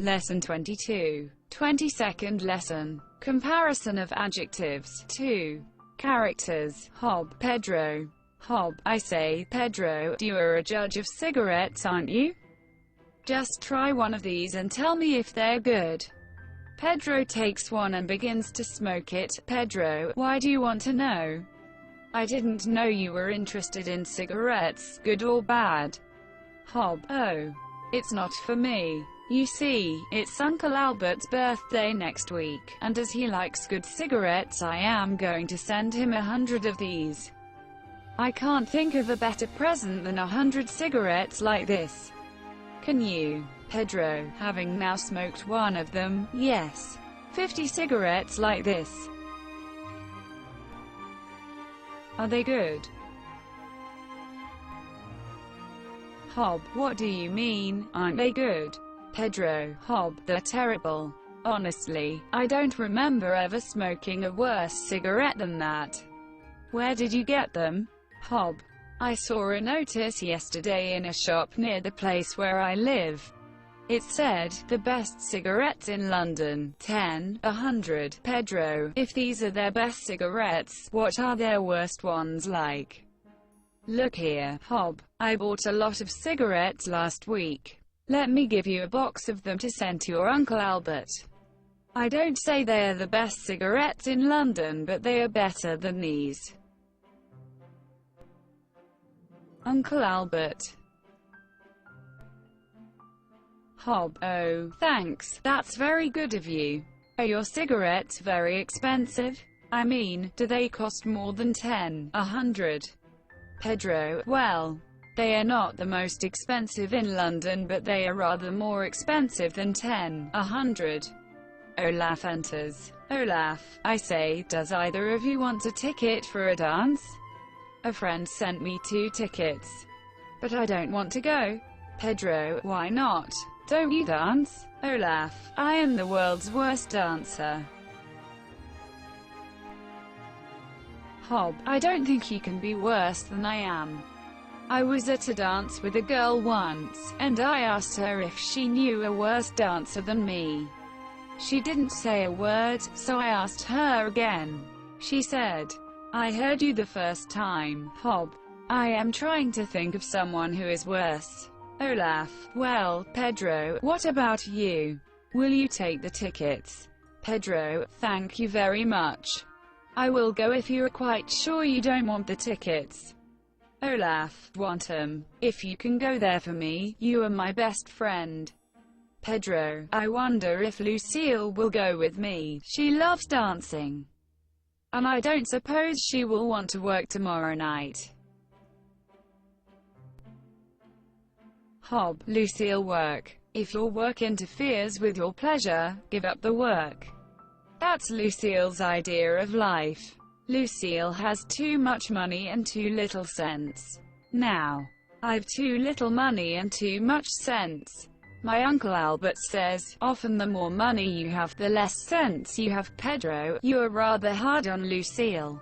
Lesson 22. 22nd lesson. Comparison of adjectives. 2. Characters. Hob. Pedro. Hob. I say, Pedro, you are a judge of cigarettes, aren't you? Just try one of these and tell me if they're good. Pedro takes one and begins to smoke it. Pedro, why do you want to know? I didn't know you were interested in cigarettes, good or bad. Hob. Oh. It's not for me. You see, it's Uncle Albert's birthday next week, and as he likes good cigarettes I am going to send him 100 of these. I can't think of a better present than 100 cigarettes like this. Can you? Pedro, having now smoked one of them, yes. 50 cigarettes like this. Are they good? Hob. What do you mean, aren't they good? Pedro. Hob. They're terrible. Honestly, I don't remember ever smoking a worse cigarette than that. Where did you get them? Hob. I saw a notice yesterday in a shop near the place where I live. It said, the best cigarettes in London, 10, 100. Pedro, if these are their best cigarettes, what are their worst ones like? Look here, Hob. I bought a lot of cigarettes last week. Let me give you a box of them to send to your Uncle Albert. I don't say they are the best cigarettes in London, but they are better than these. Uncle Albert. Hob. Oh, thanks, that's very good of you. Are your cigarettes very expensive? I mean, do they cost more than 10, 100? Pedro. Well, they are not the most expensive in London, but they are rather more expensive than 10, 100. Olaf enters. Olaf. I say, does either of you want a ticket for a dance? A friend sent me 2 tickets. But I don't want to go. Pedro. Why not? Don't you dance? Olaf. I am the world's worst dancer. Hob. I don't think you can be worse than I am. I was at a dance with a girl once, and I asked her if she knew a worse dancer than me. She didn't say a word, so I asked her again. She said, I heard you the first time, Hob. I am trying to think of someone who is worse. Olaf. Well, Pedro, what about you? Will you take the tickets? Pedro. Thank you very much. I will go if you are quite sure you don't want the tickets. Olaf. Want 'em. If you can go there for me, you are my best friend. Pedro. I wonder if Lucille will go with me. She loves dancing. And I don't suppose she will want to work tomorrow night. Hob. Lucille work. If your work interferes with your pleasure, give up the work. That's Lucille's idea of life. Lucille has too much money and too little sense. Now, I've too little money and too much sense. My Uncle Albert says, often the more money you have, the less sense you have. Pedro, you are rather hard on Lucille.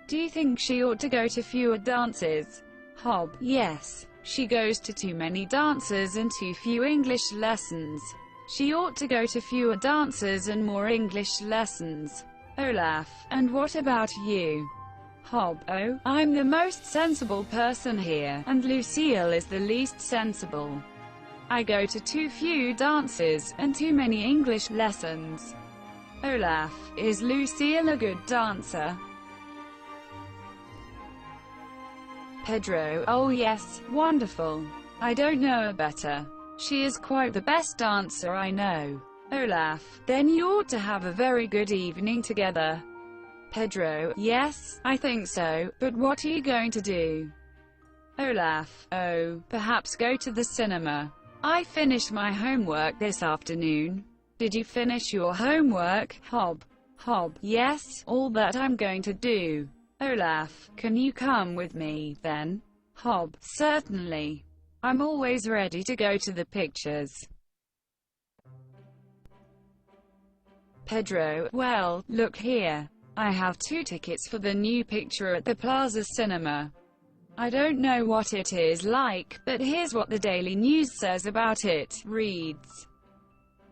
Do you think she ought to go to fewer dances? Hob. Yes. She goes to too many dances and too few English lessons. She ought to go to fewer dances and more English lessons. Olaf. And what about you? Hob. Oh, I'm the most sensible person here, and Lucille is the least sensible. I go to too few dances, and too many English lessons. Olaf. Is Lucille a good dancer? Pedro. Oh yes, wonderful. I don't know a better. She is quite the best dancer I know. Olaf. Then you ought to have a very good evening together. Pedro. Yes, I think so, but what are you going to do? Olaf. Oh, perhaps go to the cinema. I finished my homework this afternoon. Did you finish your homework, Hob? Hob. Yes, all that I'm going to do. Olaf. Can you come with me, then? Hob. Certainly. I'm always ready to go to the pictures. Pedro. Well, look here. I have 2 tickets for the new picture at the Plaza Cinema. I don't know what it is like, but here's what the Daily News says about it. Reads,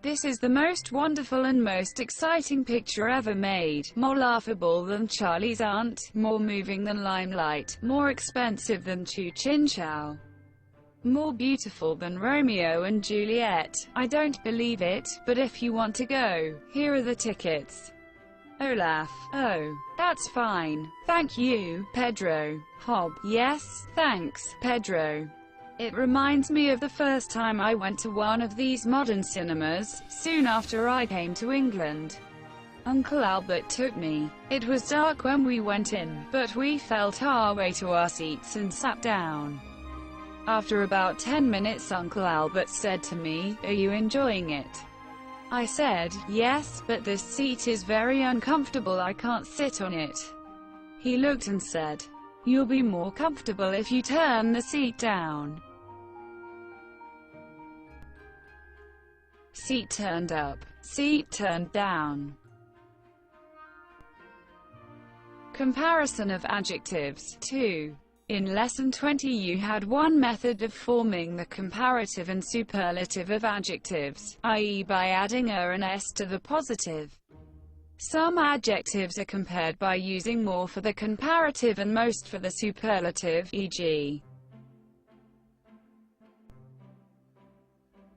This is the most wonderful and most exciting picture ever made. More laughable than Charlie's Aunt, more moving than Limelight, more expensive than Chu Chin Chow, more beautiful than Romeo and Juliet. I don't believe it, but if you want to go, here are the tickets. Olaf: oh, that's fine. Thank you, Pedro. Hob: yes, thanks, Pedro. It reminds me of the first time I went to one of these modern cinemas, soon after I came to England. Uncle Albert took me. It was dark when we went in, but we felt our way to our seats and sat down. After about 10 minutes Uncle Albert said to me, "Are you enjoying it?" I said, "Yes, but this seat is very uncomfortable, I can't sit on it." He looked and said, "You'll be more comfortable if you turn the seat down." Seat turned up. Seat turned down. Comparison of adjectives. 2. In Lesson 20 you had one method of forming the comparative and superlative of adjectives, i.e. by adding a and s to the positive. Some adjectives are compared by using more for the comparative and most for the superlative, e.g.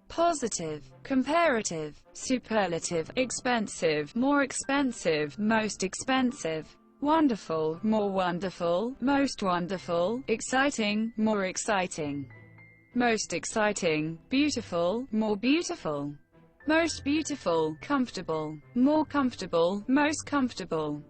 positive, comparative, superlative, expensive, more expensive, most expensive, wonderful, more wonderful, most wonderful, exciting, more exciting, most exciting, beautiful, more beautiful, most beautiful, comfortable, more comfortable, most comfortable.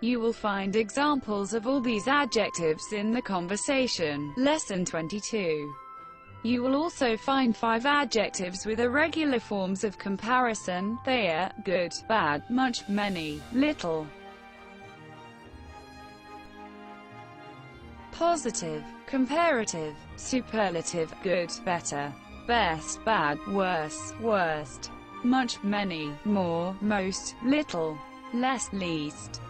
You will find examples of all these adjectives in the conversation. Lesson 22. You will also find 5 adjectives with irregular forms of comparison. They are good, bad, much, many, little. Positive, comparative, superlative, good, better, best, bad, worse, worst, much, many, more, most, little, less, least.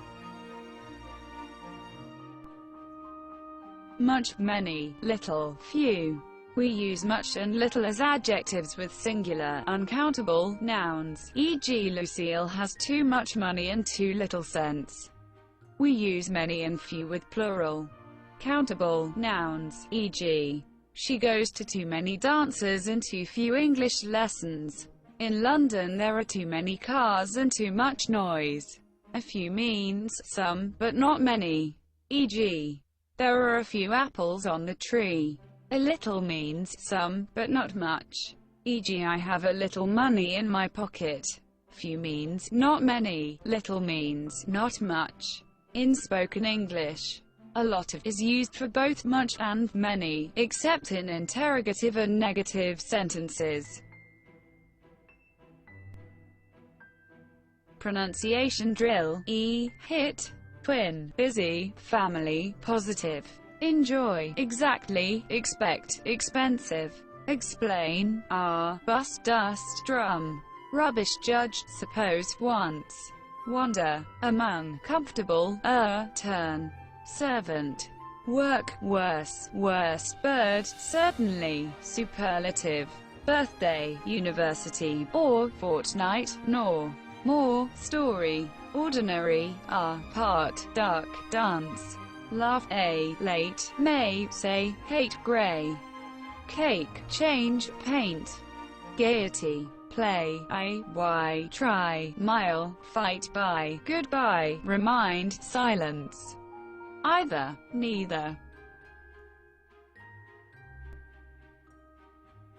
Much, many, little, few. We use much and little as adjectives with singular, uncountable, nouns, e.g. Lucille has too much money and too little sense. We use many and few with plural, countable, nouns, e.g. she goes to too many dances and too few English lessons. In London there are too many cars and too much noise. A few means some, but not many. E.g. there are a few apples on the tree. A little means some, but not much. E.g. I have a little money in my pocket. Few means not many, little means not much. In spoken English, a lot of is used for both much and many, except in interrogative and negative sentences. Pronunciation drill. Hit, twin, busy, family, positive, enjoy, exactly, expect, expensive, explain, bus, dust, drum, rubbish, judge, suppose, once, wonder, among, comfortable, turn, servant, work, worse, worst, bird, certainly, superlative, birthday, university, or, fortnight, nor, more, story, ordinary, part, duck, dance, laugh, late, may, say, hate, grey, cake, change, paint, gaiety, play, why, try, mile, fight, buy, goodbye, remind, silence, either, neither.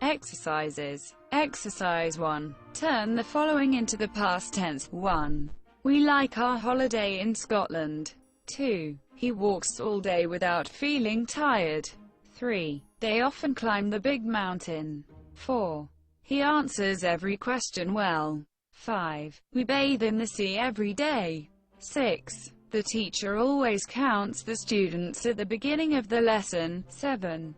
Exercises. Exercise 1. Turn the following into the past tense. 1. We like our holiday in Scotland. 2. He walks all day without feeling tired. 3. They often climb the big mountain. 4. He answers every question well. 5. We bathe in the sea every day. 6. The teacher always counts the students at the beginning of the lesson. 7.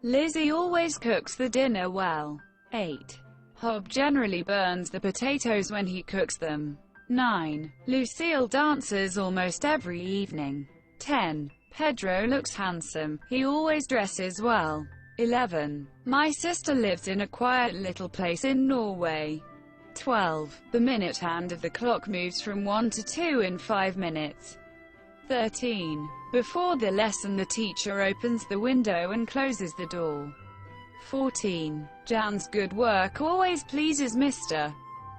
Lizzie always cooks the dinner well. 8. Hob generally burns the potatoes when he cooks them. 9. Lucille dances almost every evening. 10. Pedro looks handsome, he always dresses well. 11. My sister lives in a quiet little place in Norway. 12. The minute hand of the clock moves from 1 to 2 in 5 minutes. 13. Before the lesson the teacher opens the window and closes the door. 14. Jan's good work always pleases Mr.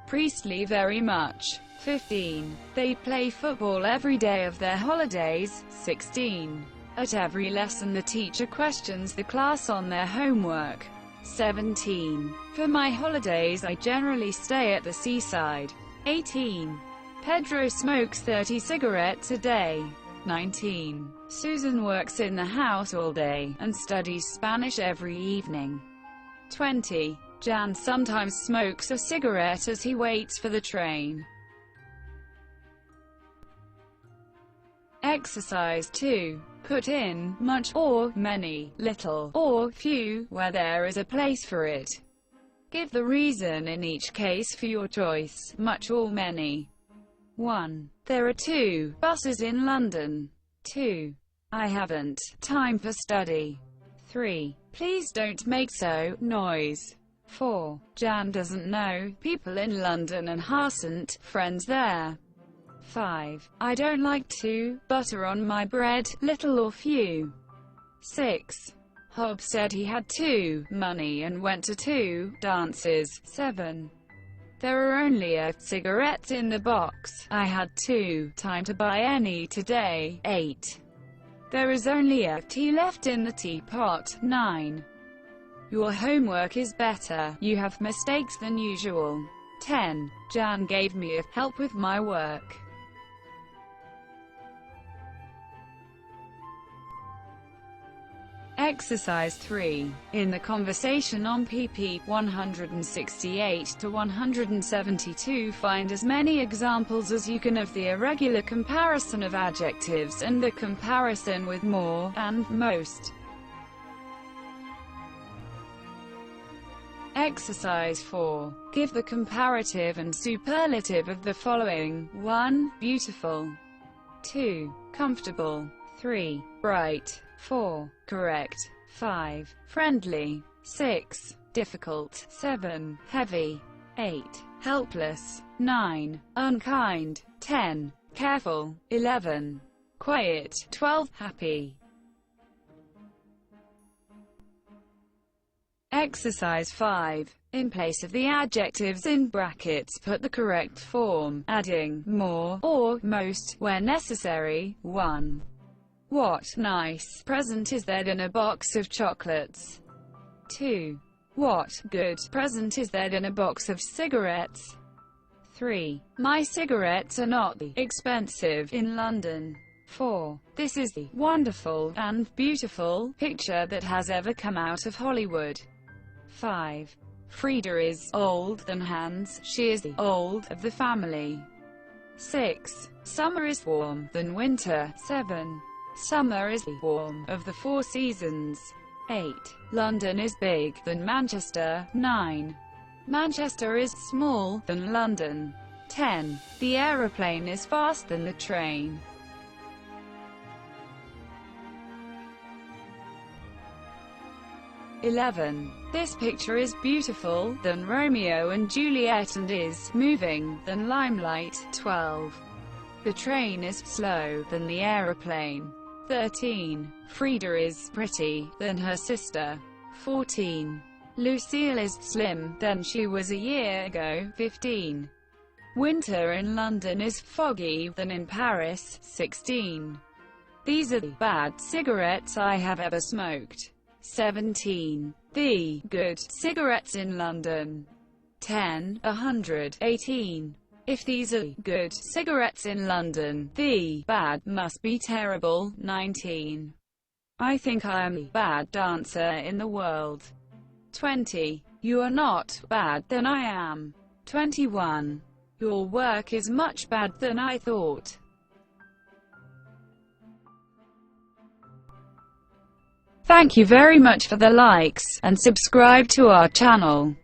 Priestley very much. 15. They play football every day of their holidays. 16. At every lesson the teacher questions the class on their homework. 17. For my holidays I generally stay at the seaside. 18. Pedro smokes 30 cigarettes a day. 19. Susan works in the house all day, and studies Spanish every evening. 20. Jan sometimes smokes a cigarette as he waits for the train. Exercise 2. Put in much or many, little or few, where there is a place for it. Give the reason in each case for your choice, much or many. 1. There are 2 buses in London. 2. I haven't time for study. 3. Please don't make so noise. 4. Jan doesn't know people in London and hasn't friends there. 5. I don't like to butter on my bread, little or few. 6. Hobbs said he had 2 money and went to 2 dances. 7. There are only 8 cigarettes in the box. I had 2 time to buy any today. 8. There is only a tea left in the teapot. 9. Your homework is better. You have mistakes than usual. 10. Jan gave me help with my work. Exercise 3. In the conversation on pp. 168 to 172 find as many examples as you can of the irregular comparison of adjectives and the comparison with more and most. Exercise 4. Give the comparative and superlative of the following. 1. Beautiful. 2. Comfortable. 3. Bright. 4. Correct. 5. Friendly. 6. Difficult. 7. Heavy. 8. Helpless. 9. Unkind. 10. Careful. 11. Quiet. 12. Happy. Exercise 5. In place of the adjectives in brackets put the correct form, adding more or most where necessary. 1. What nice present is there in a box of chocolates? 2. What good present is there in a box of cigarettes? 3. My cigarettes are not expensive in London. 4. This is the wonderful and beautiful picture that has ever come out of Hollywood. 5. Frida is old than Hans, she is the old of the family. 6. Summer is warm than winter. 7. Summer is the warm of the 4 seasons. 8. London is big than Manchester. 9. Manchester is small than London. 10. The aeroplane is fast than the train. This picture is beautiful than Romeo and Juliet and is moving than limelight. 12. The train is slow than the aeroplane. 13. Frida is pretty than her sister. 14. Lucille is slim than she was a year ago. 15. Winter in London is foggy than in Paris. 16. These are the bad cigarettes I have ever smoked. 17. The good cigarettes in London. 10. 100. 18. If these are good cigarettes in London, the bad must be terrible. 19. I think I am the bad dancer in the world. 20. You are not bad than I am. 21. Your work is much bad than I thought. Thank you very much for the likes, and subscribe to our channel.